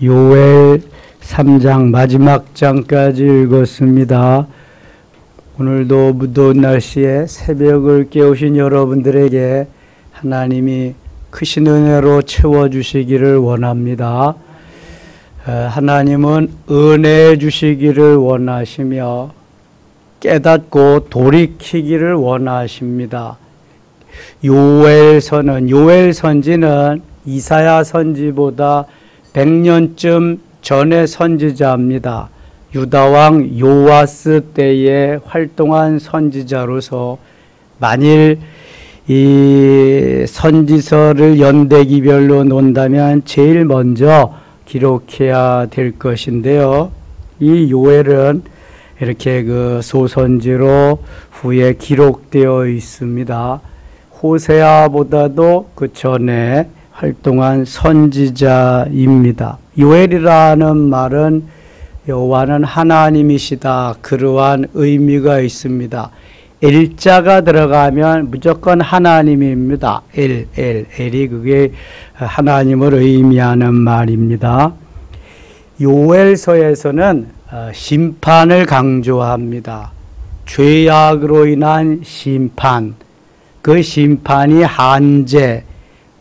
요엘 3장 마지막 장까지 읽었습니다. 오늘도 무더운 날씨에 새벽을 깨우신 여러분들에게 하나님이 크신 은혜로 채워주시기를 원합니다. 하나님은 은혜 주시기를 원하시며 깨닫고 돌이키기를 원하십니다. 요엘 선지는 이사야 선지보다 100년쯤 전의 선지자입니다. 유다왕 요아스 때에 활동한 선지자로서 만일 이 선지서를 연대기별로 논다면 제일 먼저 기록해야 될 것인데요. 이 요엘은 이렇게 그 소선지로 후에 기록되어 있습니다. 호세아보다도 그 전에 활동한 선지자입니다. 요엘이라는 말은 여호와는 하나님이시다, 그러한 의미가 있습니다. 엘자가 들어가면 무조건 하나님입니다. 엘이 그게 하나님을 의미하는 말입니다. 요엘서에서는 심판을 강조합니다. 죄악으로 인한 심판, 그 심판이 한제,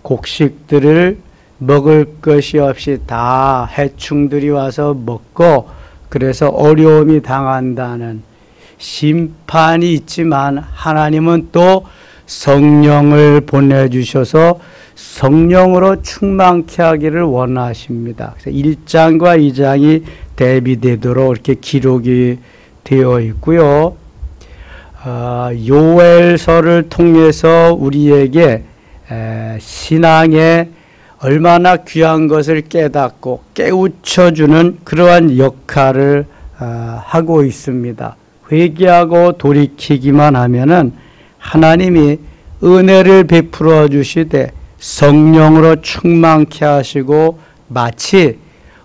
곡식들을 먹을 것이 없이 다 해충들이 와서 먹고 그래서 어려움이 당한다는 심판이 있지만 하나님은 또 성령을 보내주셔서 성령으로 충만케 하기를 원하십니다. 그래서 1장과 2장이 대비되도록 이렇게 기록이 되어 있고요. 요엘서를 통해서 우리에게 신앙에 얼마나 귀한 것을 깨닫고 깨우쳐주는 그러한 역할을 하고 있습니다. 회개하고 돌이키기만 하면은 하나님이 은혜를 베풀어 주시되 성령으로 충만케 하시고 마치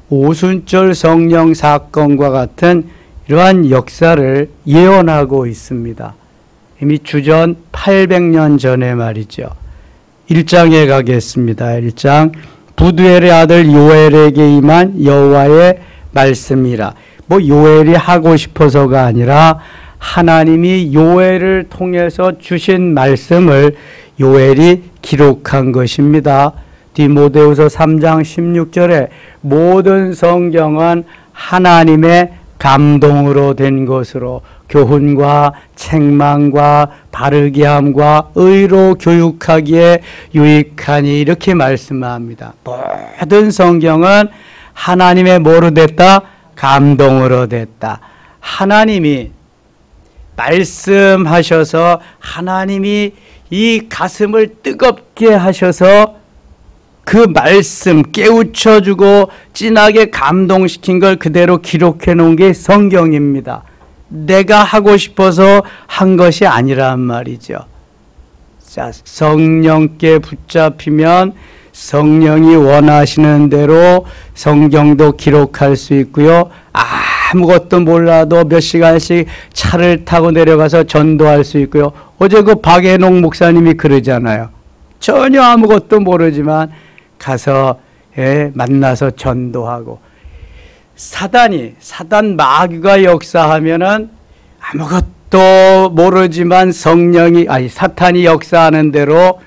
오순절 성령 사건과 같은 이러한 역사를 예언하고 있습니다. 이미 주전 800년 전에 말이죠. 1장에 가겠습니다. 1장 부두엘의 아들 요엘에게 임한 여호와의 말씀이라. 요엘이 하고 싶어서가 아니라 하나님이 요엘을 통해서 주신 말씀을 요엘이 기록한 것입니다. 디모데후서 3장 16절에 모든 성경은 하나님의 감동으로 된 것으로 교훈과 책망과 바르게 함과 의로 교육하기에 유익하니 이렇게 말씀합니다. 모든 성경은 하나님의 뭐로 됐다? 감동으로 됐다. 하나님이 말씀하셔서 하나님이 이 가슴을 뜨겁게 하셔서 그 말씀 깨우쳐주고 진하게 감동시킨 걸 그대로 기록해 놓은 게 성경입니다. 내가 하고 싶어서 한 것이 아니란 말이죠. 자, 성령께 붙잡히면 성령이 원하시는 대로 성경도 기록할 수 있고요. 아무것도 몰라도 몇 시간씩 차를 타고 내려가서 전도할 수 있고요. 어제 그 박애농 목사님이 그러잖아요. 전혀 아무것도 모르지만 가서 만나서 전도하고. 사단 마귀가 역사하면은 아무것도 모르지만 사탄이 역사하는 대로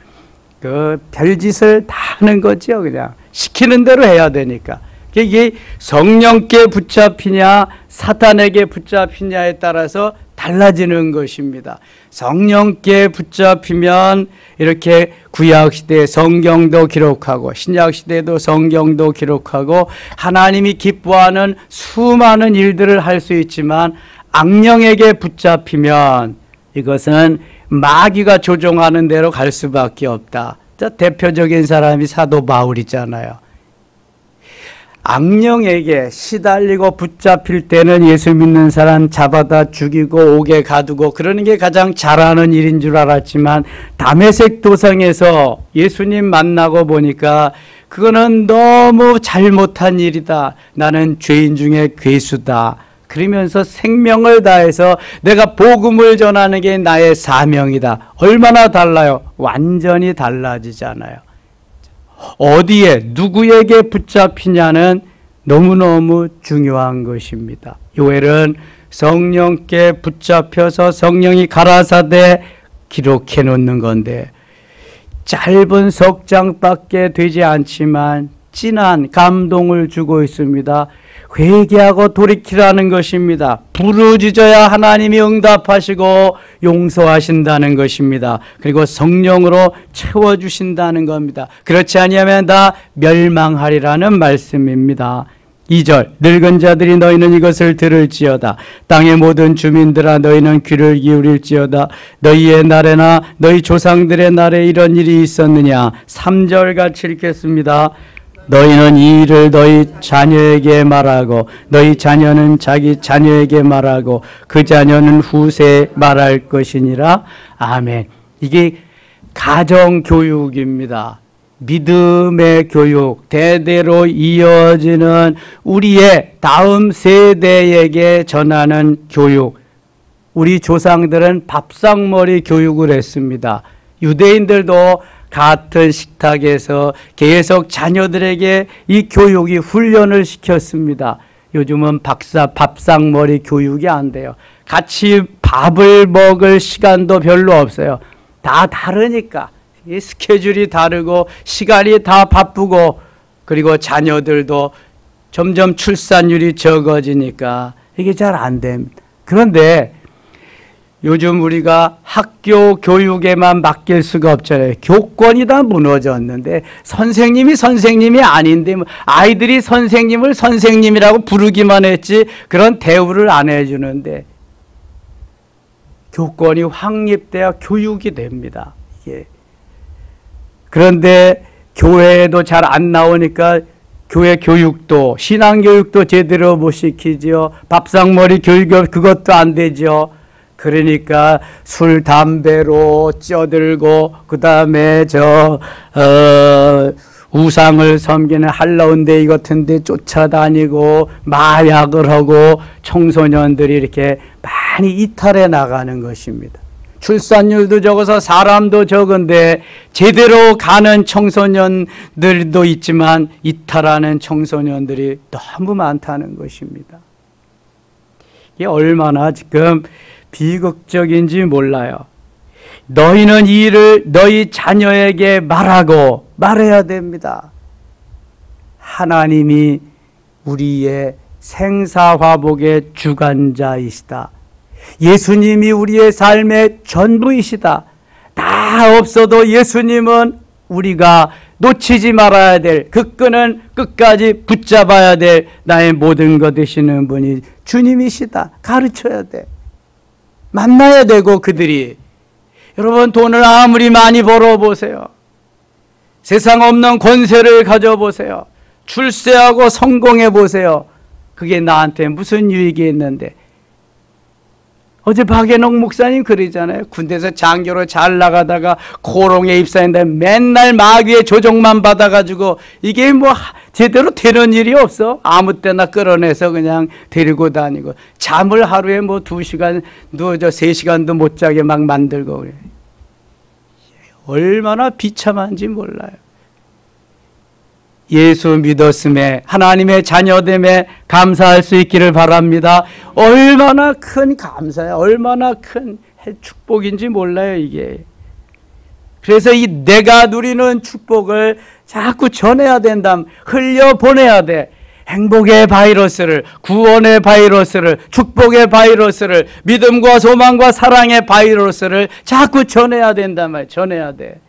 그 별짓을 다 하는 거죠. 그냥 시키는 대로 해야 되니까. 이게 성령께 붙잡히냐 사탄에게 붙잡히냐에 따라서 달라지는 것입니다. 성령께 붙잡히면 이렇게 구약시대에 성경도 기록하고 신약시대에도 성경도 기록하고 하나님이 기뻐하는 수많은 일들을 할 수 있지만 악령에게 붙잡히면 이것은 마귀가 조종하는 대로 갈 수밖에 없다. 대표적인 사람이 사도 바울이잖아요. 악령에게 시달리고 붙잡힐 때는 예수 믿는 사람 잡아다 죽이고 옥에 가두고 그러는 게 가장 잘하는 일인 줄 알았지만 다메섹 도상에서 예수님 만나고 보니까 그거는 너무 잘못한 일이다. 나는 죄인 중에 괴수다. 그러면서 생명을 다해서 내가 복음을 전하는 게 나의 사명이다. 얼마나 달라요? 완전히 달라지잖아요. 어디에 누구에게 붙잡히냐는 너무너무 중요한 것입니다. 요엘은 성령께 붙잡혀서 성령이 가라사대 기록해 놓는 건데 짧은 석 장밖에 되지 않지만 진한 감동을 주고 있습니다. 회개하고 돌이키라는 것입니다. 부르짖어야 하나님이 응답하시고 용서하신다는 것입니다. 그리고 성령으로 채워주신다는 겁니다. 그렇지 아니하면 다 멸망하리라는 말씀입니다. 2절 늙은 자들이 너희는 이것을 들을지어다. 땅의 모든 주민들아 너희는 귀를 기울일지어다. 너희의 날에나 너희 조상들의 날에 이런 일이 있었느냐. 3절 같이 읽겠습니다. 너희는 이 일을 너희 자녀에게 말하고 너희 자녀는 자기 자녀에게 말하고 그 자녀는 후세에 말할 것이니라. 아멘. 이게 가정교육입니다. 믿음의 교육, 대대로 이어지는 우리의 다음 세대에게 전하는 교육. 우리 조상들은 밥상머리 교육을 했습니다. 유대인들도 같은 식탁에서 계속 자녀들에게 이 교육이 훈련을 시켰습니다. 요즘은 밥상머리 교육이 안 돼요. 같이 밥을 먹을 시간도 별로 없어요. 다 다르니까. 이 스케줄이 다르고 시간이 다 바쁘고 그리고 자녀들도 점점 출산율이 적어지니까 이게 잘 안 됩니다. 그런데 요즘 우리가 학교 교육에만 맡길 수가 없잖아요. 교권이 다 무너졌는데 선생님이 아닌데 아이들이 선생님을 선생님이라고 부르기만 했지 그런 대우를 안 해주는데 교권이 확립돼야 교육이 됩니다. 이게. 그런데 교회에도 잘 안 나오니까 교회 교육도 신앙교육도 제대로 못 시키죠. 밥상머리 교육 그것도 안 되죠. 그러니까 술 담배로 쪄들고 그 다음에 우상을 섬기는 한라운데이 같은 데 쫓아다니고 마약을 하고 청소년들이 이렇게 많이 이탈해 나가는 것입니다. 출산율도 적어서 사람도 적은데 제대로 가는 청소년들도 있지만 이탈하는 청소년들이 너무 많다는 것입니다. 이게 얼마나 지금 비극적인지 몰라요. 너희는 이 일을 너희 자녀에게 말해야 됩니다. 하나님이 우리의 생사화복의 주관자이시다. 예수님이 우리의 삶의 전부이시다. 다 없어도 예수님은 우리가 놓치지 말아야 될, 그 끈은 끝까지 붙잡아야 될 나의 모든 것 되시는 분이 주님이시다. 가르쳐야 돼. 만나야 되고 그들이. 여러분 돈을 아무리 많이 벌어보세요. 세상 없는 권세를 가져보세요. 출세하고 성공해보세요. 그게 나한테 무슨 유익이 있는데. 어제 박연옥 목사님 그러잖아요. 군대에서 장교로 잘 나가다가 고롱에 입사했는데 맨날 마귀의 조종만 받아가지고 이게 뭐 제대로 되는 일이 없어. 아무 때나 끌어내서 그냥 데리고 다니고 잠을 하루에 뭐 2시간, 3시간도 못 자게 막 만들고 그래. 얼마나 비참한지 몰라요. 예수 믿었음에 하나님의 자녀됨에 감사할 수 있기를 바랍니다. 얼마나 큰 감사야. 얼마나 큰 축복인지 몰라요 이게. 그래서 이 내가 누리는 축복을 자꾸 전해야 된다. 흘려보내야 돼. 행복의 바이러스를, 구원의 바이러스를, 축복의 바이러스를, 믿음과 소망과 사랑의 바이러스를 자꾸 전해야 된단 말이에요. 전해야 돼.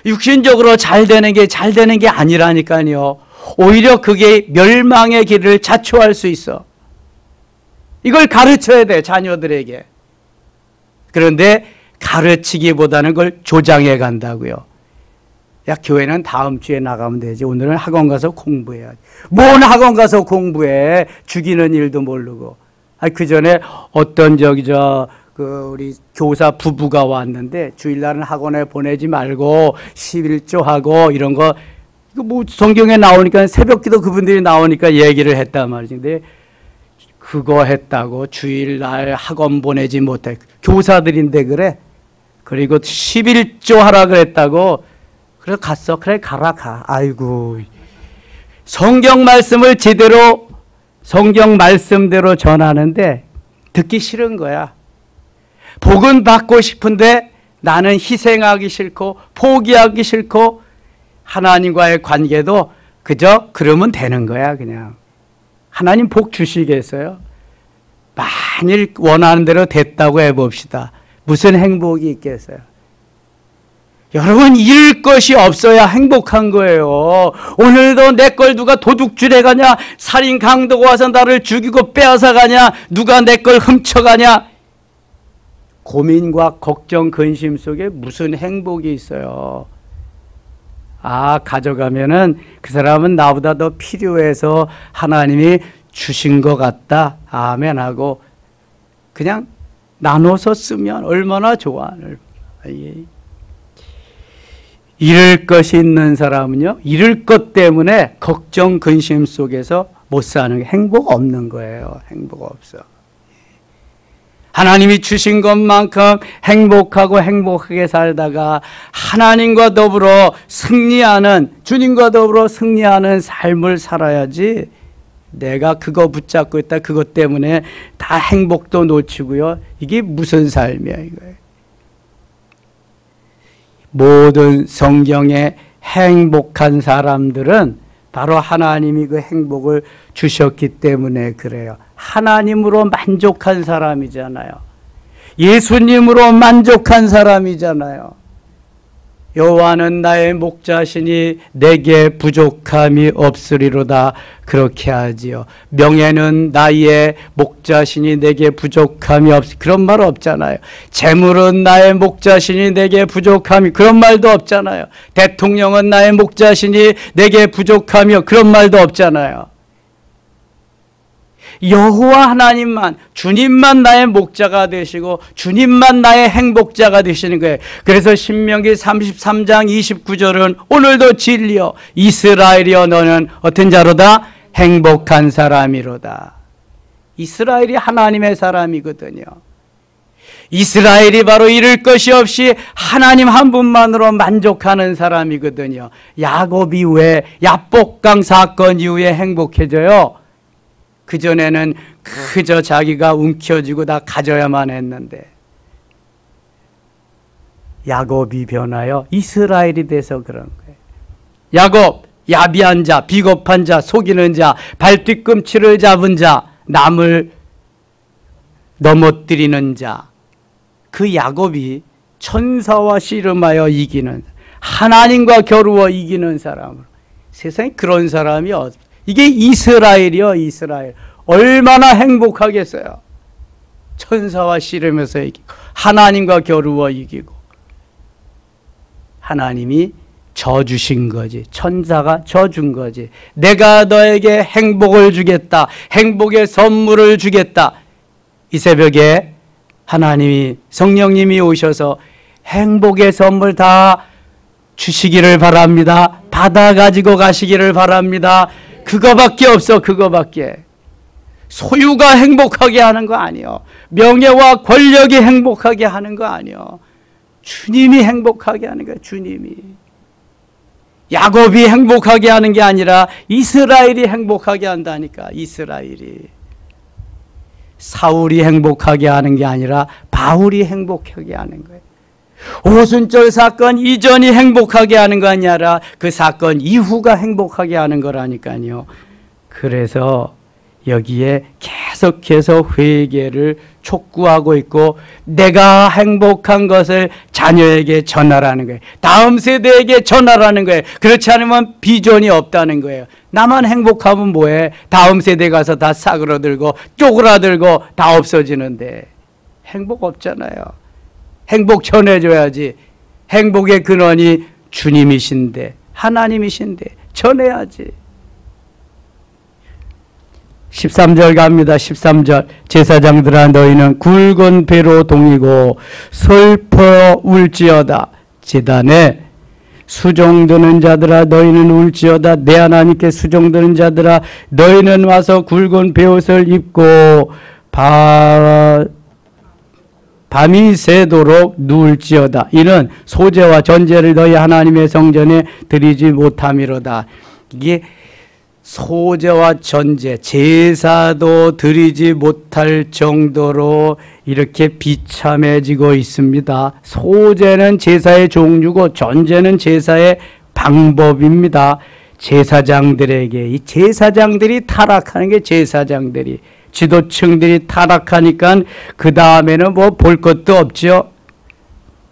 육신적으로 잘 되는 게 아니라니까요. 오히려 그게 멸망의 길을 자초할 수 있어. 이걸 가르쳐야 돼, 자녀들에게. 그런데 가르치기보다는 그걸 조장해 간다고요. 야, 교회는 다음 주에 나가면 되지. 오늘은 학원 가서 공부해야지. 뭔 학원 가서 공부해. 죽이는 일도 모르고. 그 전에 어떤 우리 교사 부부가 왔는데 주일날은 학원에 보내지 말고 11조하고 이런 거 이거 뭐 성경에 나오니까 새벽기도 그분들이 나오니까 얘기를 했단 말이지. 근데 그거 했다고 주일날 학원 보내지 못해. 교사들인데 그래. 그리고 11조 하라 그랬다고. 그래서 갔어. 그래 가라 가. 아이고 성경 말씀을 제대로 성경 말씀대로 전하는데 듣기 싫은 거야. 복은 받고 싶은데 나는 희생하기 싫고 포기하기 싫고 하나님과의 관계도 그저 그러면 되는 거야. 그냥 하나님 복 주시겠어요? 만일 원하는 대로 됐다고 해봅시다. 무슨 행복이 있겠어요? 여러분 잃을 것이 없어야 행복한 거예요. 오늘도 내 걸 누가 도둑질해 가냐, 살인 강도가 와서 나를 죽이고 빼앗아 가냐, 누가 내 걸 훔쳐가냐, 고민과 걱정 근심 속에 무슨 행복이 있어요. 아, 가져가면은 그 사람은 나보다 더 필요해서 하나님이 주신 것 같다, 아멘 하고 그냥 나눠서 쓰면 얼마나 좋아. 잃을 것이 있는 사람은요, 잃을 것 때문에 걱정 근심 속에서 못 사는, 행복 없는 거예요. 행복 없어. 하나님이 주신 것만큼 행복하고 행복하게 살다가 하나님과 더불어 승리하는, 주님과 더불어 승리하는 삶을 살아야지, 내가 그거 붙잡고 있다 그것 때문에 다 행복도 놓치고요. 이게 무슨 삶이야 이거예요. 모든 성경에 행복한 사람들은 바로 하나님이 그 행복을 주셨기 때문에 그래요. 하나님으로 만족한 사람이잖아요. 예수님으로 만족한 사람이잖아요. 여호와는 나의 목자시니 내게 부족함이 없으리로다, 그렇게 하지요. 명예는 나의 목자시니 내게 부족함이 그런 말 없잖아요. 재물은 나의 목자시니 내게 부족함이, 그런 말도 없잖아요. 대통령은 나의 목자시니 내게 부족함이, 그런 말도 없잖아요. 여호와 하나님만, 주님만 나의 목자가 되시고 주님만 나의 행복자가 되시는 거예요. 그래서 신명기 33장 29절은 오늘도 진리여 이스라엘이여 너는 어떤 자로다? 행복한 사람이로다. 이스라엘이 하나님의 사람이거든요. 이스라엘이 바로 잃을 것이 없이 하나님 한 분만으로 만족하는 사람이거든요. 야곱이 왜 야복강 사건 이후에 행복해져요? 그전에는 그저 자기가 움켜쥐고 다 가져야만 했는데, 야곱이 변하여 이스라엘이 돼서 그런 거예요. 야곱, 야비한 자, 비겁한 자, 속이는 자, 발뒤꿈치를 잡은 자, 남을 넘어뜨리는 자, 그 야곱이 천사와 씨름하여 이기는, 하나님과 겨루어 이기는 사람으로, 세상에 그런 사람이 없어요. 이게 이스라엘이요. 이스라엘 얼마나 행복하겠어요. 천사와 씨름해서 이기고 하나님과 겨루어 이기고, 하나님이 져주신 거지. 천사가 져준 거지. 내가 너에게 행복을 주겠다, 행복의 선물을 주겠다. 이 새벽에 하나님이, 성령님이 오셔서 행복의 선물 다 주시기를 바랍니다. 받아 가지고 가시기를 바랍니다. 그거밖에 없어. 그거밖에. 소유가 행복하게 하는 거 아니요. 명예와 권력이 행복하게 하는 거 아니요. 주님이 행복하게 하는 거예요. 주님이. 야곱이 행복하게 하는 게 아니라 이스라엘이 행복하게 한다니까. 이스라엘이. 사울이 행복하게 하는 게 아니라 바울이 행복하게 하는 거예요. 오순절 사건 이전이 행복하게 하는 거 아니라 그 사건 이후가 행복하게 하는 거라니까요. 그래서 여기에 계속해서 회개를 촉구하고 있고, 내가 행복한 것을 자녀에게 전하라는 거예요. 다음 세대에게 전하라는 거예요. 그렇지 않으면 비전이 없다는 거예요. 나만 행복하면 뭐해? 다음 세대 가서 다 싸그러들고 쪼그라들고 다 없어지는데 행복 없잖아요. 행복 전해줘야지. 행복의 근원이 주님이신데, 하나님이신데 전해야지. 13절 갑니다. 13절. 제사장들아 너희는 굵은 배로 동이고 슬퍼 울지어다. 제단에 수종드는 자들아 너희는 울지어다. 내 하나님께 수종드는 자들아 너희는 와서 굵은 베옷을 입고 밤이 새도록 누울지어다. 이는 소제와 전제를 너희 하나님의 성전에 드리지 못함이로다. 이게 소제와 전제, 제사도 드리지 못할 정도로 이렇게 비참해지고 있습니다. 소제는 제사의 종류고 전제는 제사의 방법입니다. 제사장들에게, 이 제사장들이 타락하는 게 제사장들이, 지도층들이 타락하니까 그 다음에는 뭐 볼 것도 없죠.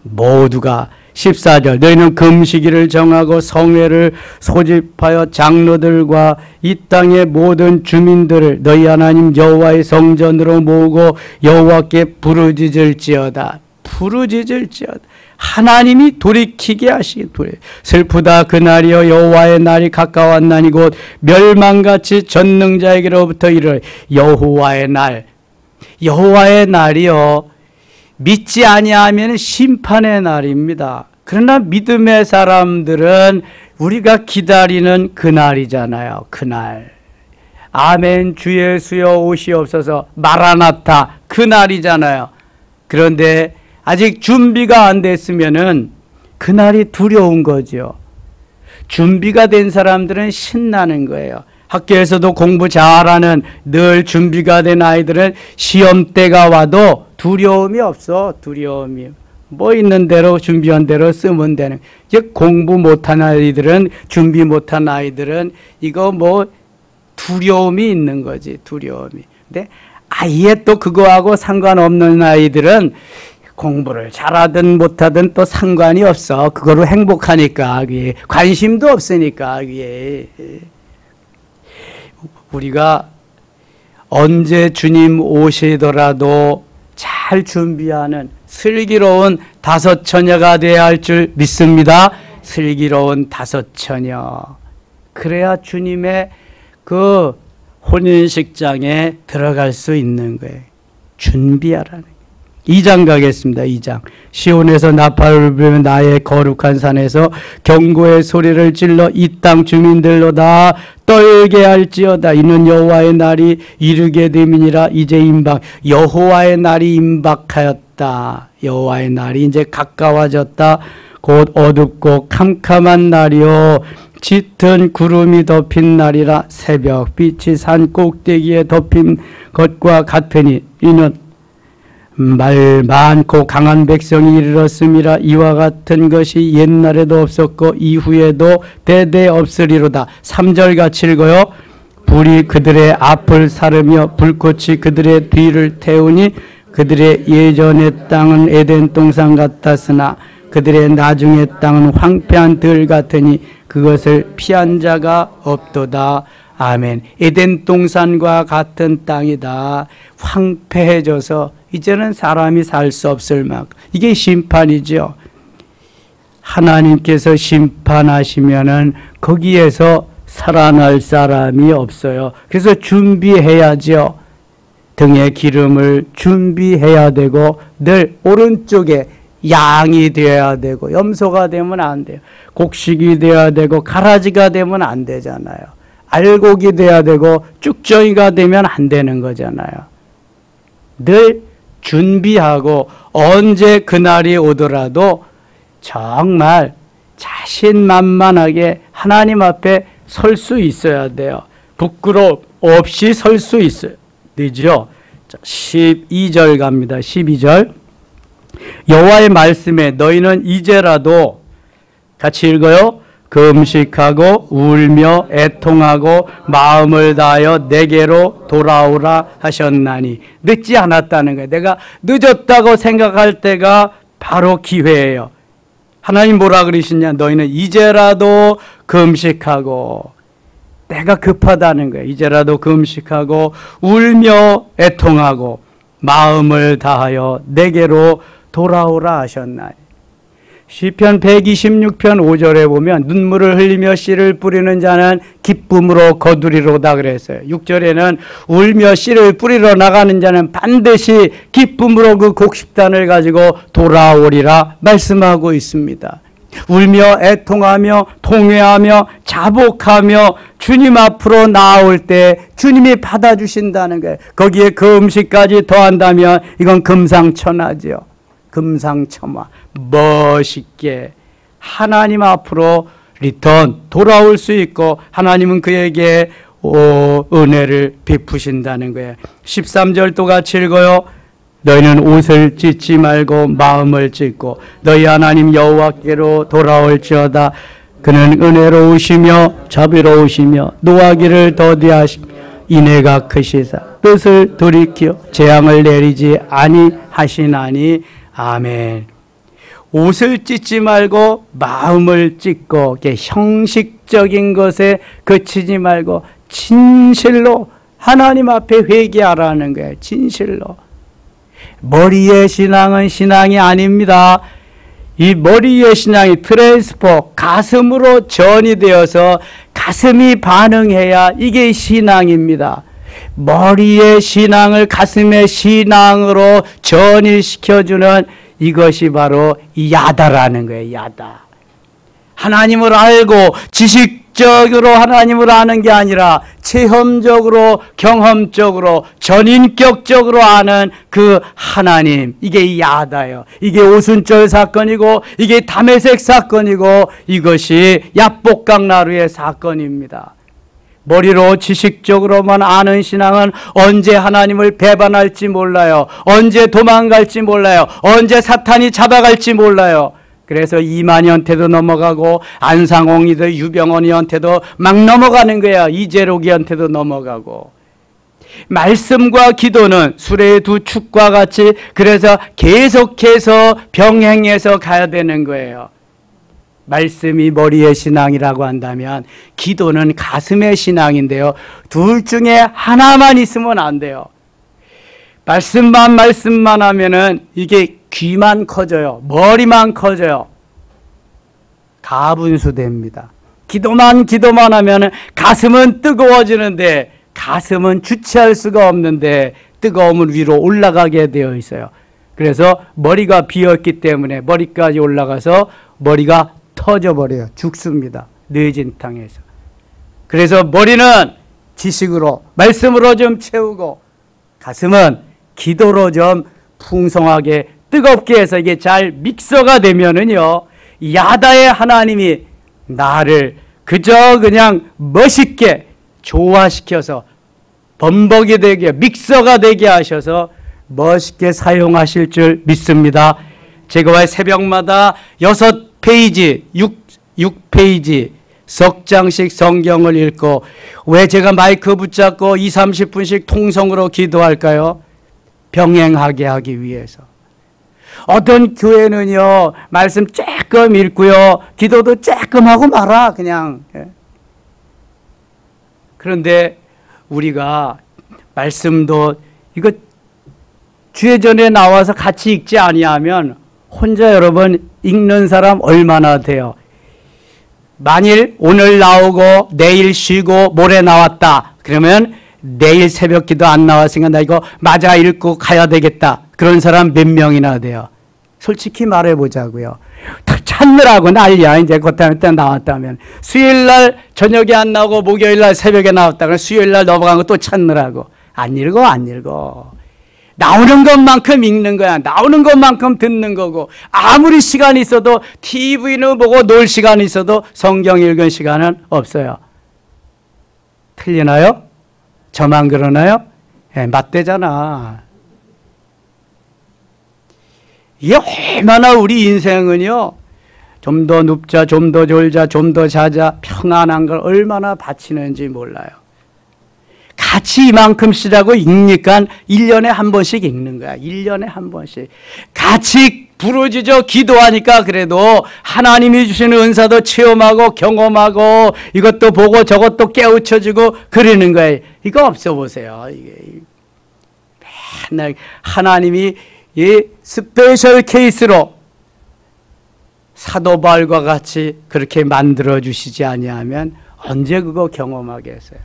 모두가 14절 너희는 금식일을 정하고 성회를 소집하여 장로들과 이 땅의 모든 주민들을 너희 하나님 여호와의 성전으로 모으고 여호와께 부르짖을지어다. 부르짖을지어다. 하나님이 돌이키게 하시기 슬프다 그날이여 여호와의 날이 가까웠나니 곧 멸망같이 전능자에게로부터 이르러 여호와의 날. 여호와의 날이요 믿지 아니하면 심판의 날입니다. 그러나 믿음의 사람들은 우리가 기다리는 그날이잖아요. 그날. 아멘 주 예수여 오시옵소서 마라나타 그날이잖아요. 그런데 아직 준비가 안 됐으면은 그날이 두려운 거죠. 준비가 된 사람들은 신나는 거예요. 학교에서도 공부 잘하는 늘 준비가 된 아이들은 시험 때가 와도 두려움이 없어. 두려움이. 뭐 있는 대로 준비한 대로 쓰면 되는. 이제 공부 못한 아이들은 준비 못한 아이들은 이거 뭐 두려움이 있는 거지. 두려움이. 근데 아예 또 그거하고 상관없는 아이들은 공부를 잘하든 못하든 또 상관이 없어. 그거로 행복하니까. 그게 관심도 없으니까. 그게. 우리가 언제 주님 오시더라도 잘 준비하는 슬기로운 다섯 처녀가 되어야 할 줄 믿습니다. 슬기로운 다섯 처녀. 그래야 주님의 그 혼인식장에 들어갈 수 있는 거예요. 준비하라는 거예요. 2장 가겠습니다. 2장. 시온에서 나팔을 불며 나의 거룩한 산에서 경고의 소리를 질러 이 땅 주민들로 다 떨게 할지어다. 이는 여호와의 날이 이르게 됨이니라. 이제 임박. 여호와의 날이 임박하였다. 여호와의 날이 이제 가까워졌다. 곧 어둡고 캄캄한 날이요 짙은 구름이 덮인 날이라. 새벽 빛이 산 꼭대기에 덮인 것과 같으니 이는 말 많고 강한 백성이 이르렀음이라. 이와 같은 것이 옛날에도 없었고 이후에도 대대 없으리로다. 3절 같이 읽어요. 불이 그들의 앞을 사르며 불꽃이 그들의 뒤를 태우니 그들의 예전의 땅은 에덴 동산 같았으나 그들의 나중의 땅은 황폐한 들 같으니 그것을 피한 자가 없도다. 아멘. 에덴 동산과 같은 땅이다. 황폐해져서 이제는 사람이 살 수 없을 만큼. 이게 심판이죠. 하나님께서 심판하시면은 거기에서 살아날 사람이 없어요. 그래서 준비해야죠. 등에 기름을 준비해야 되고 늘 오른쪽에 양이 되어야 되고 염소가 되면 안 돼요. 곡식이 되어야 되고 가라지가 되면 안 되잖아요. 알곡이 돼야 되고 쭉정이가 되면 안 되는 거잖아요. 늘 준비하고 언제 그날이 오더라도 정말 자신만만하게 하나님 앞에 설 수 있어야 돼요. 부끄러움 없이 설 수 있어야 되죠. 12절 갑니다. 12절. 여호와의 말씀에 너희는 이제라도 같이 읽어요. 금식하고 울며 애통하고 마음을 다하여 내게로 돌아오라 하셨나니. 늦지 않았다는 거예요. 내가 늦었다고 생각할 때가 바로 기회예요. 하나님 뭐라 그러시냐. 너희는 이제라도 금식하고. 내가 급하다는 거예요. 이제라도 금식하고 울며 애통하고 마음을 다하여 내게로 돌아오라 하셨나니. 시편 126편 5절에 보면 눈물을 흘리며 씨를 뿌리는 자는 기쁨으로 거두리로다 그랬어요. 6절에는 울며 씨를 뿌리러 나가는 자는 반드시 기쁨으로 그 곡식단을 가지고 돌아오리라 말씀하고 있습니다. 울며 애통하며 통회하며 자복하며 주님 앞으로 나올 때 주님이 받아주신다는 거예요. 거기에 그 음식까지 더한다면 이건 금상첨화죠. 금상첨화. 멋있게 하나님 앞으로 돌아올 수 있고 하나님은 그에게 은혜를 베푸신다는 거예요. 13절 또 같이 읽어요. 너희는 옷을 찢지 말고 마음을 찢고 너희 하나님 여호와께로 돌아올지어다. 그는 은혜로우시며 자비로우시며 노하기를 더디하시며 인애가 크시사 뜻을 돌이켜 재앙을 내리지 아니하시나니. 아멘. 옷을 찢지 말고 마음을 찢고 형식적인 것에 그치지 말고 진실로 하나님 앞에 회개하라는 거예요. 진실로. 머리의 신앙은 신앙이 아닙니다. 이 머리의 신앙이 트랜스포, 가슴으로 전이 되어서 가슴이 반응해야 이게 신앙입니다. 머리의 신앙을 가슴의 신앙으로 전이시켜주는 이것이 바로 야다라는 거예요. 야다. 하나님을 알고 지식적으로 하나님을 아는 게 아니라 체험적으로 경험적으로 전인격적으로 아는 그 하나님, 이게 야다예요. 이게 오순절 사건이고 이게 다메섹 사건이고 이것이 야복강나루의 사건입니다. 머리로 지식적으로만 아는 신앙은 언제 하나님을 배반할지 몰라요. 언제 도망갈지 몰라요. 언제 사탄이 잡아갈지 몰라요. 그래서 이만희한테도 넘어가고 안상홍이도 유병원이한테도 막 넘어가는 거야. 이재록이한테도 넘어가고. 말씀과 기도는 수레의 두 축과 같이 그래서 계속해서 병행해서 가야 되는 거예요. 말씀이 머리의 신앙이라고 한다면 기도는 가슴의 신앙인데요. 둘 중에 하나만 있으면 안 돼요. 말씀만 하면은 이게 귀만 커져요. 머리만 커져요. 가분수됩니다. 기도만 하면은 가슴은 뜨거워지는데 가슴은 주체할 수가 없는데 뜨거움은 위로 올라가게 되어 있어요. 그래서 머리가 비었기 때문에 머리까지 올라가서 머리가 터져버려요. 죽습니다. 뇌진탕에서. 그래서 머리는 지식으로 말씀으로 좀 채우고 가슴은 기도로 좀 풍성하게 뜨겁게 해서 이게 잘 믹서가 되면은요, 야다의 하나님이 나를 그저 그냥 멋있게 조화시켜서 범벅이 되게 믹서가 되게 하셔서 멋있게 사용하실 줄 믿습니다. 제가 왜 새벽마다 6페이지, 6페이지 석 장씩 성경을 읽고 왜 제가 마이크 붙잡고 20-30분씩 통성으로 기도할까요? 병행하게 하기 위해서. 어떤 교회는요, 말씀 조금 읽고요, 기도도 조금 하고 말아, 그냥. 그런데 우리가 말씀도 이거 주예전에 나와서 같이 읽지 아니하면 혼자 여러분 읽는 사람 얼마나 돼요? 만일 오늘 나오고 내일 쉬고 모레 나왔다. 그러면 내일 새벽 기도 안 나왔으니까 나 이거 맞아 읽고 가야 되겠다. 그런 사람 몇 명이나 돼요? 솔직히 말해보자고요. 찾느라고 난리야. 이제 그때 나왔다면. 수요일날 저녁에 안 나오고 목요일날 새벽에 나왔다. 그럼 수요일날 넘어간 거 또 찾느라고. 안 읽어. 나오는 것만큼 읽는 거야. 나오는 것만큼 듣는 거고. 아무리 시간이 있어도 TV는 보고 놀 시간이 있어도 성경 읽은 시간은 없어요. 틀리나요? 저만 그러나요? 네, 맞대잖아. 이게 얼마나 우리 인생은요, 좀 더 눕자, 좀 더 졸자, 좀 더 자자, 평안한 걸 얼마나 바치는지 몰라요. 같이 이만큼씩이라고 읽니까 1년에 한 번씩 읽는 거야. 1년에 한 번씩. 같이 부르짖어 기도하니까 그래도 하나님이 주시는 은사도 체험하고 경험하고 이것도 보고 저것도 깨우쳐주고 그러는 거예요. 이거 없어 보세요. 이게 맨날 하나님이 이 스페셜 케이스로 사도 바울과 같이 그렇게 만들어 주시지 아니하면 언제 그거 경험하겠어요?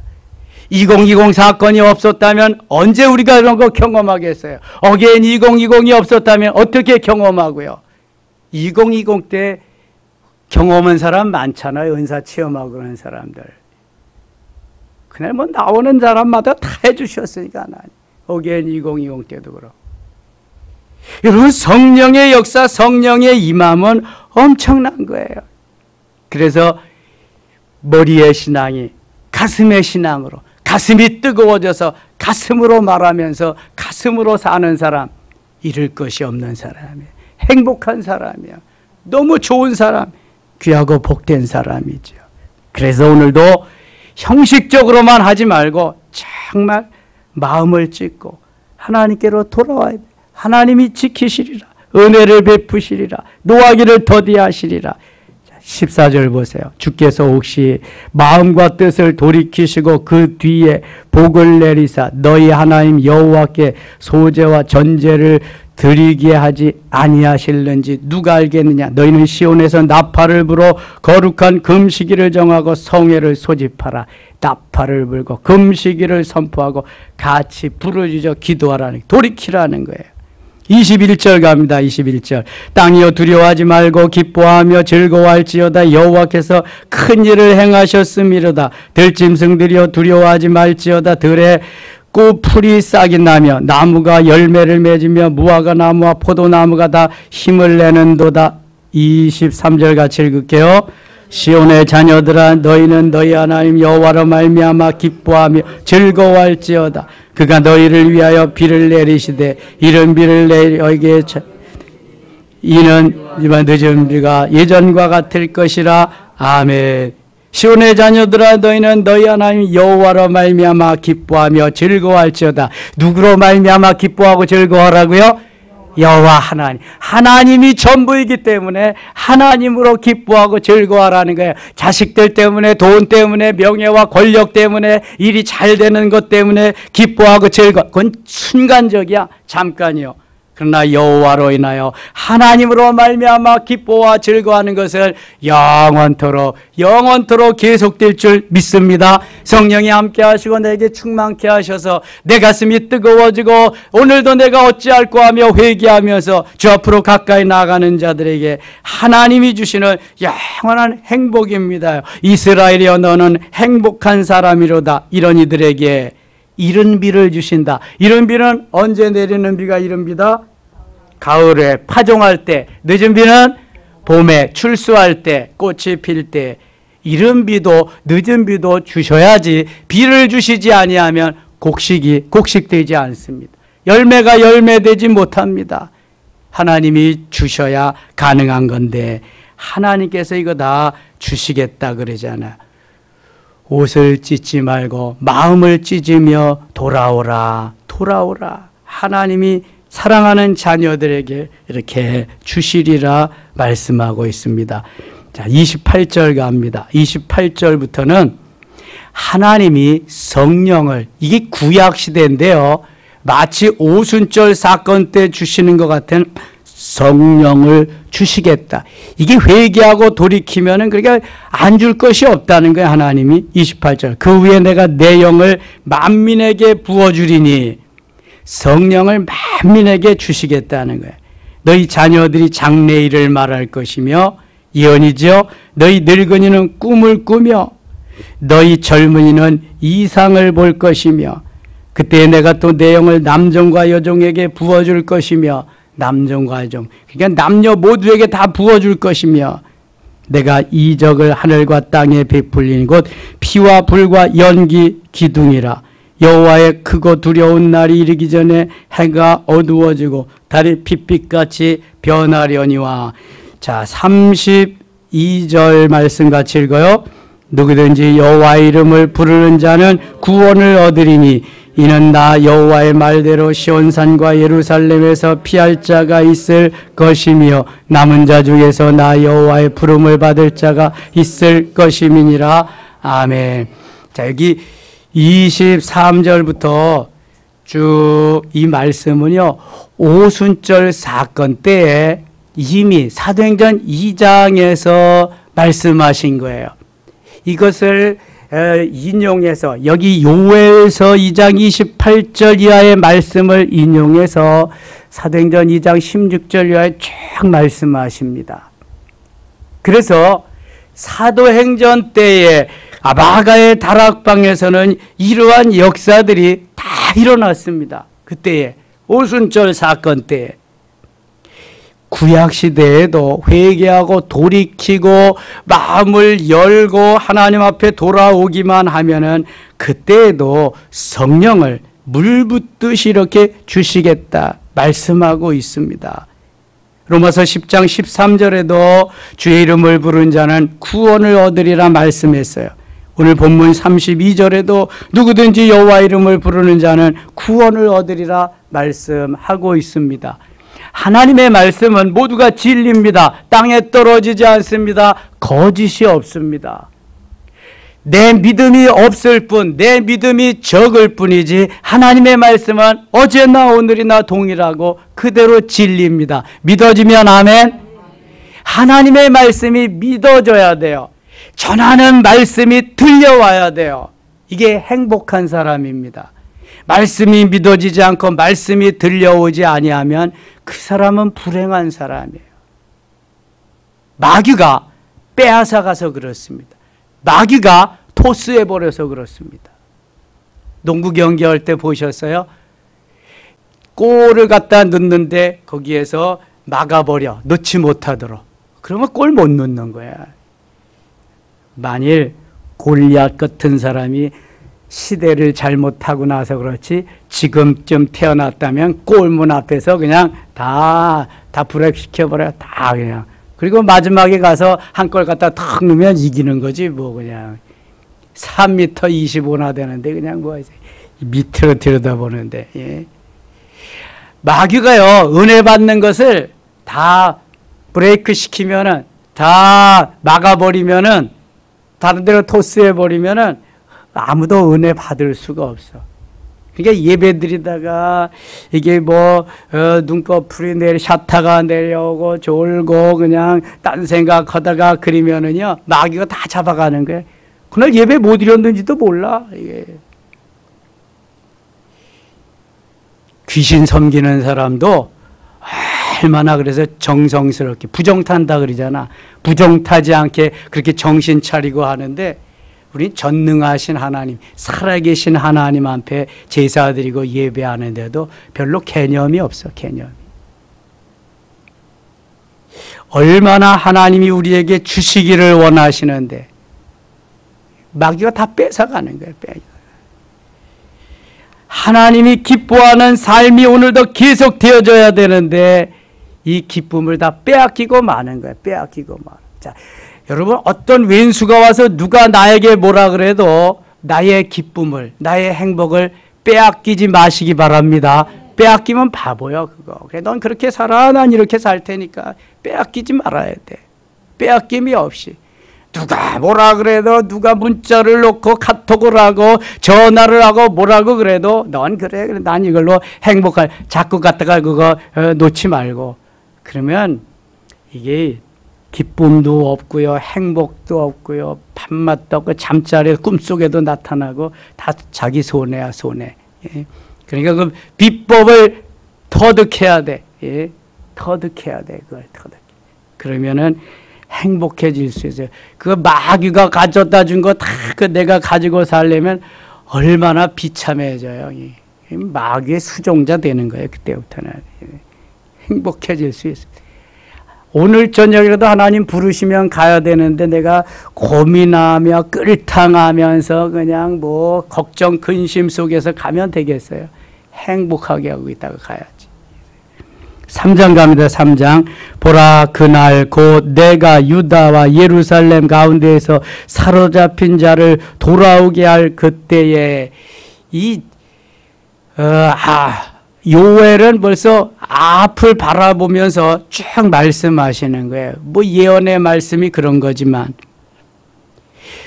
2020 사건이 없었다면 언제 우리가 그런 거 경험하겠어요? 어게인 2020이 없었다면 어떻게 경험하고요? 2020 때 경험한 사람 많잖아요. 은사 체험하고 그런 사람들. 그날 뭐 나오는 사람마다 다 해주셨으니까 하나님. 오겐 2020 때도 그렇고. 여러분 성령의 역사, 성령의 임함은 엄청난 거예요. 그래서 머리의 신앙이 가슴의 신앙으로, 가슴이 뜨거워져서 가슴으로 말하면서 가슴으로 사는 사람, 잃을 것이 없는 사람이에요. 행복한 사람이에요. 너무 좋은 사람, 귀하고 복된 사람이죠. 그래서 오늘도 형식적으로만 하지 말고 정말 마음을 찢고 하나님께로 돌아와야 돼. 하나님이 지키시리라. 은혜를 베푸시리라. 노하기를 더디하시리라. 14절 보세요. 주께서 혹시 마음과 뜻을 돌이키시고 그 뒤에 복을 내리사 너희 하나님 여호와께 소제와 전제를 드리게 하지 아니하실는지 누가 알겠느냐. 너희는 시온에서 나팔을 불어 거룩한 금식일을 정하고 성회를 소집하라. 나팔을 불고 금식일을 선포하고 같이 부르짖어 기도하라는, 돌이키라는 거예요. 21절 갑니다. 21절. 땅이여 두려워하지 말고 기뻐하며 즐거워할지어다. 여호와께서 큰 일을 행하셨음이로다. 들짐승들이여 두려워하지 말지어다. 들에 꿀풀이 싹이 나며 나무가 열매를 맺으며 무화과 나무와 포도나무가 다 힘을 내는도다. 23절 같이 읽을게요. 시온의 자녀들아 너희는 너희 하나님 여호와로 말미암아 기뻐하며 즐거워할지어다. 그가 너희를 위하여 비를 내리시되 이른 비를 너희에게 이는 늦은 비가 예전과 같을 것이라. 아멘. 시온의 자녀들아 너희는 너희 하나님 여호와로 말미암아 기뻐하며 즐거워할지어다. 누구로 말미암아 기뻐하고 즐거워하라고요? 여호와 하나님. 하나님이 전부이기 때문에 하나님으로 기뻐하고 즐거워하라는 거예요. 자식들 때문에, 돈 때문에, 명예와 권력 때문에, 일이 잘 되는 것 때문에 기뻐하고 즐거워. 그건 순간적이야. 잠깐이요. 그러나 여호와로 인하여 하나님으로 말미암아 기뻐와 즐거워하는 것을 영원토록 계속될 줄 믿습니다. 성령이 함께 하시고 내게 충만케 하셔서 내 가슴이 뜨거워지고 오늘도 내가 어찌할꼬 하며 회개하면서 주 앞으로 가까이 나가는 자들에게 하나님이 주시는 영원한 행복입니다. 이스라엘이여 너는 행복한 사람이로다. 이런 이들에게 이른 비를 주신다. 이른 비는 언제 내리는 비가 이른 비다? 가을에 파종할 때. 늦은 비는 봄에 출수할 때, 꽃이 필 때. 이른 비도 늦은 비도 주셔야지. 비를 주시지 아니하면 곡식되지 않습니다. 열매가 열매되지 못합니다. 하나님이 주셔야 가능한 건데 하나님께서 이거 다 주시겠다 그러잖아요. 옷을 찢지 말고 마음을 찢으며 돌아오라. 하나님이 사랑하는 자녀들에게 이렇게 주시리라 말씀하고 있습니다. 자, 28절 갑니다. 28절부터는 하나님이 성령을, 이게 구약시대인데요. 마치 오순절 사건 때 주시는 것 같은 성령을 주시겠다. 이게 회개하고 돌이키면은 그러니까 안 줄 것이 없다는 거예요. 하나님이. 28절. 그 후에 내가 내 영을 만민에게 부어주리니 성령을 만민에게 주시겠다는 거예요. 너희 자녀들이 장래일을 말할 것이며 예언이죠. 너희 늙은이는 꿈을 꾸며 너희 젊은이는 이상을 볼 것이며 그때 내가 또 내 영을 남종과 여종에게 부어줄 것이며 남종과 여종, 그러니까 남녀 모두에게 다 부어줄 것이며 내가 이적을 하늘과 땅에 베풀린 곳 피와 불과 연기 기둥이라. 여호와의 크고 두려운 날이 이르기 전에 해가 어두워지고 달이 핏빛같이 변하려니와. 자, 32절 말씀 같이 읽어요. 누구든지 여호와의 이름을 부르는 자는 구원을 얻으리니 이는 나 여호와의 말대로 시온산과 예루살렘에서 피할 자가 있을 것이며 남은 자 중에서 나 여호와의 부름을 받을 자가 있을 것임이니라. 아멘. 자, 여기 23절부터 쭉 이 말씀은요, 오순절 사건 때에 이미 사도행전 2장에서 말씀하신 거예요. 이것을 인용해서 여기 요엘서 2장 28절 이하의 말씀을 인용해서 사도행전 2장 16절 이하에 쭉 말씀하십니다. 그래서 사도행전 때에 아바가의 다락방에서는 이러한 역사들이 다 일어났습니다. 그때에 오순절 사건 때에. 구약시대에도 회개하고 돌이키고 마음을 열고 하나님 앞에 돌아오기만 하면은 그때에도 성령을 물 붓듯이 이렇게 주시겠다 말씀하고 있습니다. 로마서 10장 13절에도 주의 이름을 부른 자는 구원을 얻으리라 말씀했어요. 오늘 본문 32절에도 누구든지 여호와 이름을 부르는 자는 구원을 얻으리라 말씀하고 있습니다. 하나님의 말씀은 모두가 진리입니다. 땅에 떨어지지 않습니다. 거짓이 없습니다. 내 믿음이 없을 뿐, 내 믿음이 적을 뿐이지 하나님의 말씀은 어제나 오늘이나 동일하고 그대로 진리입니다. 믿어지면 아멘. 하나님의 말씀이 믿어져야 돼요. 전하는 말씀이 들려와야 돼요. 이게 행복한 사람입니다. 말씀이 믿어지지 않고 말씀이 들려오지 아니하면 그 사람은 불행한 사람이에요. 마귀가 빼앗아가서 그렇습니다. 마귀가 토스해버려서 그렇습니다. 농구 경기할 때 보셨어요? 골을 갖다 넣는데 거기에서 막아버려. 넣지 못하도록. 그러면 골 못 넣는 거야. 만일 골리앗 같은 사람이 시대를 잘못하고 나서 그렇지 지금쯤 태어났다면 골문 앞에서 그냥 다 불합시켜버려요. 다 그냥. 그리고 마지막에 가서 한 골 갖다 탁 넣으면 이기는 거지 뭐 그냥. 3m 25나 되는데 그냥 뭐 밑으로 들여다보는데. 예. 마귀가요 은혜 받는 것을 다 브레이크 시키면은 다 막아버리면은 다른 데로 토스해버리면은 아무도 은혜 받을 수가 없어. 그러니까 예배드리다가 이게 뭐 눈꺼풀이 샤타가 내려오고 졸고 그냥 딴 생각하다가 그러면은요 마귀가 다 잡아가는 거예요. 그날 예배 못 드렸는지도 몰라. 이게 귀신 섬기는 사람도 얼마나 그래서 정성스럽게 부정탄다 그러잖아. 부정타지 않게 그렇게 정신 차리고 하는데 우리 전능하신 하나님, 살아계신 하나님 앞에 제사드리고 예배하는데도 별로 개념이 없어. 개념이. 얼마나 하나님이 우리에게 주시기를 원하시는데 마귀가 다 뺏어가는 거예요. 하나님이 기뻐하는 삶이 오늘도 계속 되어져야 되는데 이 기쁨을 다 빼앗기고 마는 거예요. 빼앗기고 마는. 자, 여러분 어떤 왼수가 와서 누가 나에게 뭐라 그래도 나의 기쁨을, 나의 행복을 빼앗기지 마시기 바랍니다. 빼앗기면 바보야 그거. 그래 넌 그렇게 살아, 난 이렇게 살 테니까 빼앗기지 말아야 돼. 빼앗김이 없이. 누가 뭐라 그래도 누가 문자를 놓고 카톡을 하고 전화를 하고 뭐라고 그래도 넌 그래 난 이걸로 행복할 자꾸 갖다가 그거 놓지 말고 그러면 이게 기쁨도 없고요 행복도 없고요 밥맛도 없고 잠자리 꿈속에도 나타나고 다 자기 손해야 손해. 예. 그러니까 그 비법을 터득해야 돼. 예. 터득해야 돼 그걸 터득. 그러면은 행복해질 수 있어요. 그거 마귀가 가져다 준 거 다 그 내가 가지고 살려면 얼마나 비참해져요. 마귀의 수종자 되는 거예요. 그때부터는. 행복해질 수 있어요. 오늘 저녁이라도 하나님 부르시면 가야 되는데 내가 고민하며 끓탕하면서 그냥 뭐 걱정 근심 속에서 가면 되겠어요. 행복하게 하고 있다가 가야지. 3장 갑니다. 3장. 보라 그날 곧 내가 유다와 예루살렘 가운데에서 사로잡힌 자를 돌아오게 할 그때에 이 요엘은 벌써 앞을 바라보면서 쭉 말씀하시는 거예요. 뭐 예언의 말씀이 그런 거지만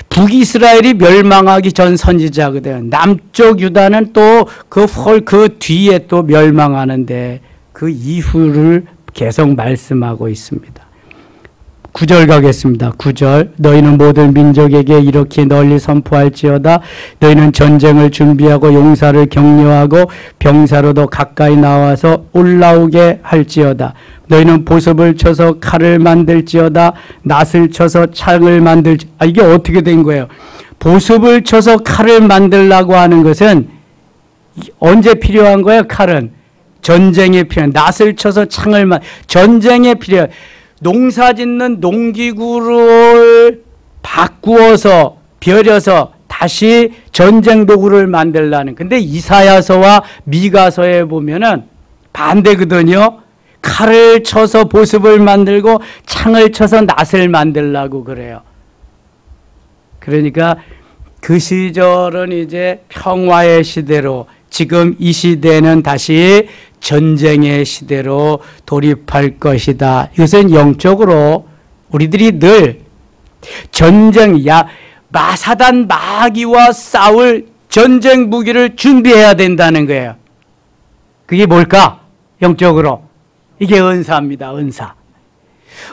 북이스라엘이 멸망하기 전 선지자거든. 남쪽 유다는 또 그 뒤에 또 멸망하는데 그 이후를 계속 말씀하고 있습니다. 9절 가겠습니다. 9절. 너희는 모든 민족에게 이렇게 널리 선포할지어다. 너희는 전쟁을 준비하고 용사를 격려하고 병사로도 가까이 나와서 올라오게 할지어다. 너희는 보습을 쳐서 칼을 만들지어다. 낫을 쳐서 창을 만들지. 이게 어떻게 된 거예요? 보습을 쳐서 칼을 만들라고 하는 것은 언제 필요한 거예요? 칼은 전쟁에 필요한. 낫을 쳐서 창을 전쟁에 필요한. 농사짓는 농기구를 바꾸어서 벼려서 다시 전쟁 도구를 만들라는. 근데 이사야서와 미가서에 보면은 반대거든요. 칼을 쳐서 보습을 만들고 창을 쳐서 낫을 만들라고 그래요. 그러니까 그 시절은 이제 평화의 시대로, 지금 이 시대는 다시 전쟁의 시대로 돌입할 것이다. 이것은 영적으로 우리들이 늘 전쟁, 사단 마귀와 싸울 전쟁 무기를 준비해야 된다는 거예요. 그게 뭘까? 영적으로. 이게 은사입니다. 은사.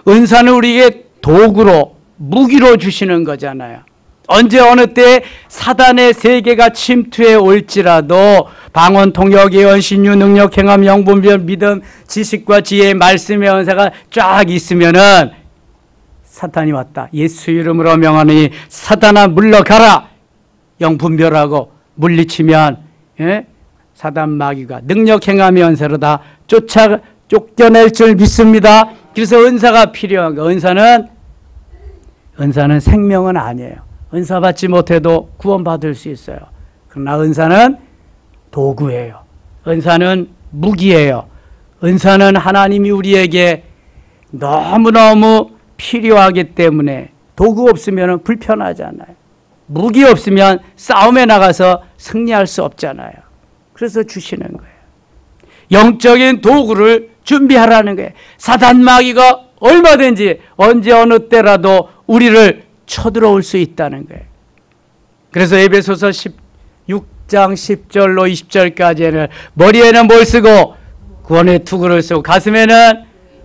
은사는 우리에게 도구로, 무기로 주시는 거잖아요. 언제 어느 때 사단의 세계가 침투해 올지라도 방언, 통역, 예언, 신유, 능력, 행함, 영분별, 믿음, 지식과 지혜, 말씀의 은사가 쫙 있으면은 사탄이 왔다. 예수 이름으로 명하니 사단아 물러가라. 영분별하고 물리치면 사단 마귀가 능력, 행함의 은사로 다 쫓겨낼 줄 믿습니다. 그래서 은사가 필요한 거. 은사는 생명은 아니에요. 은사 받지 못해도 구원받을 수 있어요. 그러나 은사는 도구예요. 은사는 무기예요. 은사는 하나님이 우리에게 너무너무 필요하기 때문에 도구 없으면 불편하잖아요. 무기 없으면 싸움에 나가서 승리할 수 없잖아요. 그래서 주시는 거예요. 영적인 도구를 준비하라는 거예요. 사단 마귀가 얼마든지 언제 어느 때라도 우리를 쳐들어올 수 있다는 거예요. 그래서 에베소서 16장 10절로 20절까지는 머리에는 뭘 쓰고 구원의 투구를 쓰고 가슴에는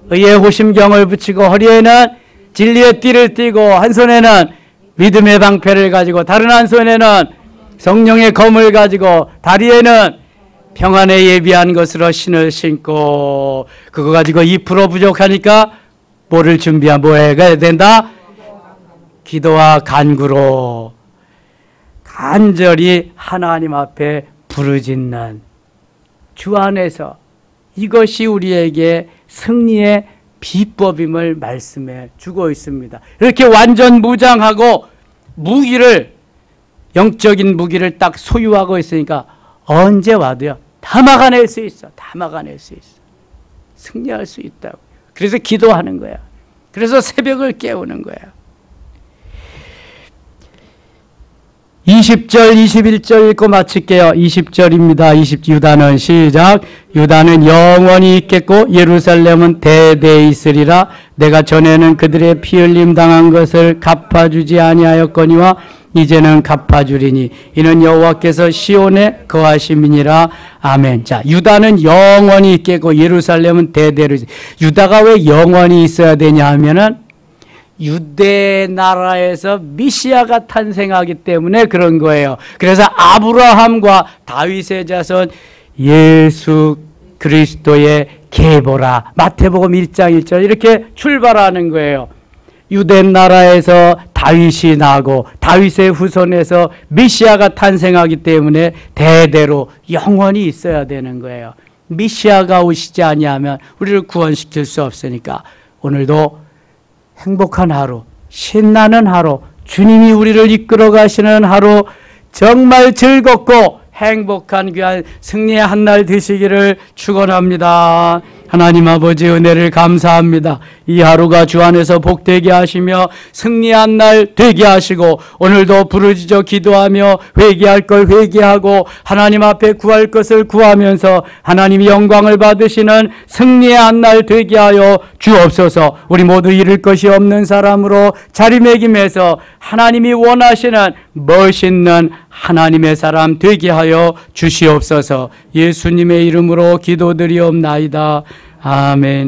의의 호심경을 붙이고 허리에는 진리의 띠를 띠고 한 손에는 믿음의 방패를 가지고 다른 한 손에는 성령의 검을 가지고 다리에는 평안에 예비한 것으로 신을 신고 그거 가지고 2% 부족하니까 뭐를 준비하면 뭐 해야 된다? 기도와 간구로 간절히 하나님 앞에 부르짖는 주 안에서 이것이 우리에게 승리의 비법임을 말씀해 주고 있습니다. 이렇게 완전 무장하고 무기를, 영적인 무기를 딱 소유하고 있으니까 언제 와도요 다 막아낼 수 있어. 다 막아낼 수 있어. 승리할 수 있다고. 그래서 기도하는 거야. 그래서 새벽을 깨우는 거야. 20절, 21절 읽고 마칠게요. 20절입니다. 유다는 시작. 유다는 영원히 있겠고 예루살렘은 대대에 있으리라. 내가 전에는 그들의 피 흘림 당한 것을 갚아주지 아니하였거니와 이제는 갚아주리니 이는 여호와께서 시온에 거하심이니라. 아멘. 자, 유다는 영원히 있겠고 예루살렘은 대대로. 유다가 왜 영원히 있어야 되냐 하면은 유대 나라에서 메시아가 탄생하기 때문에 그런 거예요. 그래서 아브라함과 다윗의 자손 예수 그리스도의 계보라. 마태복음 1장 1절 이렇게 출발하는 거예요. 유대 나라에서 다윗이 나고 다윗의 후손에서 메시아가 탄생하기 때문에 대대로 영원히 있어야 되는 거예요. 메시아가 오시지 아니하면 우리를 구원시킬 수 없으니까 오늘도 행복한 하루, 신나는 하루, 주님이 우리를 이끌어 가시는 하루, 정말 즐겁고 행복한 귀한 승리의 한날 되시기를 축원합니다. 하나님 아버지 은혜를 감사합니다. 이 하루가 주 안에서 복되게 하시며 승리한 날 되게 하시고 오늘도 부르짖어 기도하며 회개할 걸 회개하고 하나님 앞에 구할 것을 구하면서 하나님이 영광을 받으시는 승리의 한날 되게 하여 주옵소서. 우리 모두 잃을 것이 없는 사람으로 자리매김해서 하나님이 원하시는 멋있는 하나님의 사람 되게 하여 주시옵소서. 예수님의 이름으로 기도드리옵나이다. 아멘.